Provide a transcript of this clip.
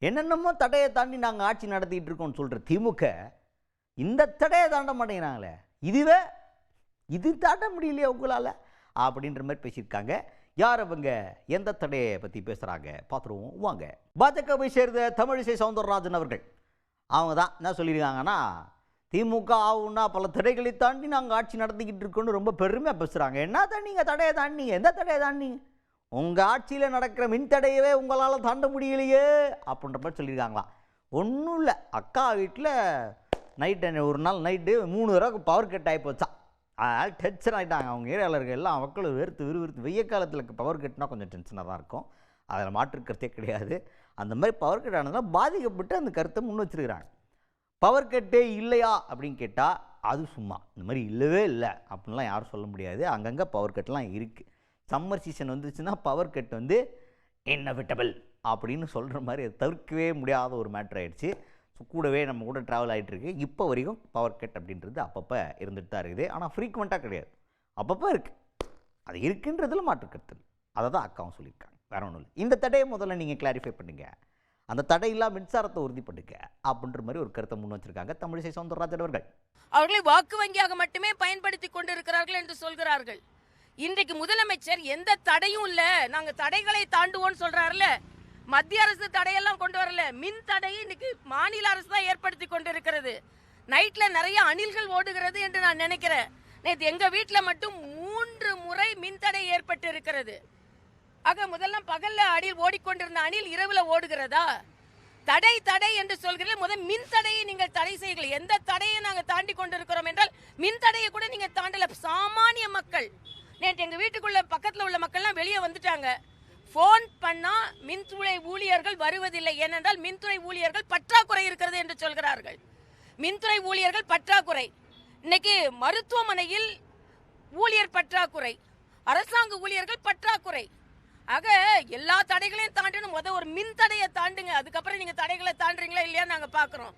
என்னென்னமோ தடையை தாண்டி நாங்கள் ஆட்சி நடத்திட்டு இருக்கோம்னு சொல்கிற திமுக இந்த தடையை தாண்ட மாட்டேங்கிறாங்களே, இது தாண்ட முடியலையே உங்களால் அப்படின்ற மாதிரி பேசியிருக்காங்க. யார் அவங்க, எந்த தடையை பற்றி பேசுகிறாங்க பார்த்துருவோம் வாங்க. பாஜகவை சேர்ந்த தமிழிசை சவுந்தரராஜன் அவர்கள் அவங்க தான் என்ன சொல்லியிருக்காங்கன்னா, திமுக ஆகுன்னா பல தடைகளை தாண்டி நாங்கள் ஆட்சி நடத்திக்கிட்டு இருக்கோன்னு ரொம்ப பெருமையாக பேசுகிறாங்க. என்ன தாண்டிங்க, தடையை தாண்டிங்க, எந்த தடையை தாண்டிங்க, உங்கள் ஆட்சியில் நடக்கிற மின் தடையவே உங்களால் தாண்ட முடியலையே அப்படின்ற மாதிரி சொல்லியிருக்காங்களாம். ஒன்றும் இல்லை, அக்கா வீட்டில் ஒரு நாள் நைட்டு 3 தடவை பவர் கட் ஆகி போச்சா. அதனால் டென்ஷன் ஆகிட்டாங்க. அவங்க ஏரியாவில் இருக்க எல்லா மக்களும் விறுவிறுத்து வெய்ய காலத்தில் பவர் கட்னா கொஞ்சம் டென்ஷனாக தான் இருக்கும், அதில் மாற்றுக்கிறதே கிடையாது. அந்த மாதிரி பவர் கட் ஆனதுனால் பாதிக்கப்பட்டு அந்த கருத்தை முன் வச்சுருக்கிறாங்க. பவர் கட்டே இல்லையா அப்படின்னு கேட்டால் அது சும்மா, இந்த மாதிரி இல்லவே இல்லை அப்படின்லாம் யாரும் சொல்ல முடியாது. அங்கங்கே பவர் கட்லாம் இருக்குது. சம்மர் சீசன் வந்துச்சுன்னா பவர் கட் இன்னெவிட்டபிள் அப்படின்னு சொல்கிற மாதிரி அது தவிர்க்கவே முடியாத ஒரு மேட்ரு ஆகிடுச்சு. ஸோ கூடவே நம்ம கூட ட்ராவல் ஆகிட்டுருக்கு. இப்போ வரைக்கும் பவர் கட் அப்படின்றது அப்பப்போ இருந்துகிட்டு தான் இருக்குது. ஆனால் ஃப்ரீக்வெண்ட்டாக கிடையாது, அப்பப்போ இருக்குது. அது இருக்குன்றதுல மாற்றுக்கருத்து. அதை தான் அக்காவும் சொல்லியிருக்காங்க, வேற ஒன்றும் இல்லை. இந்த தடையை முதல்ல நீங்கள் கிளாரிஃபை பண்ணுங்கள், அந்த தடையில்லா மின்சாரத்தை உறுதி பண்ணுங்க அப்படின்ற மாதிரி ஒரு கருத்தை முன் வச்சிருக்காங்க தமிழிசை சவுந்தரராஜன் அவர்கள். அவர்களை வாக்கு வங்கியாக மட்டுமே பயன்படுத்தி கொண்டிருக்கிறார்கள் என்று சொல்கிறார்கள். இன்றைக்கு முதலமைச்சர் எந்த தடையும் இல்லை, நாங்கள் தடைகளை தாண்டுவோம்னு சொல்றாருல. மத்திய அரசு தடையெல்லாம் கொண்டு வரல, மின் தடையை இன்னைக்கு மாநில அரசு தான் ஏற்படுத்தி கொண்டிருக்கிறது. நைட்ல நிறைய அணில்கள் ஓடுகிறது என்று நான் நினைக்கிறேன். நேற்று எங்க வீட்டில் மட்டும் 3 முறை மின் தடை ஏற்பட்டு இருக்கிறது. ஆக முதல்ல பகல்ல அணில் ஓடிக்கொண்டிருந்த அணில் இரவுல ஓடுகிறதா? தடை தடை என்று சொல்கிறீர்கள், முதல் மின் தடையை நீங்கள் தடை செய்யல. எந்த தடையை நாங்கள் தாண்டி கொண்டிருக்கிறோம் என்றால் மின் தடையை கூட நீங்க தாண்டல. சாமானிய மக்கள், நேற்று எங்க வீட்டுக்குள்ள பக்கத்தில் உள்ள மக்கள்லாம் வெளியே வந்துட்டாங்க. போன் பண்ணா மின்துறை ஊழியர்கள் வருவதில்லை, ஏனென்றால் மின்துறை ஊழியர்கள் பற்றாக்குறை இருக்கிறது என்று சொல்கிறார்கள். மின்துறை ஊழியர்கள் பற்றாக்குறை. இன்னைக்கு மருத்துவமனையில் ஊழியர் பற்றாக்குறை, அரசாங்க ஊழியர்கள் பற்றாக்குறை. ஆக எல்லா தடைகளையும் தாண்டணும். ஒரு மின் தடையை தாண்டுங்க, அதுக்கப்புறம் நீங்க தடைகளை தாண்டுறீங்களா இல்லையா நாங்க பாக்குறோம்.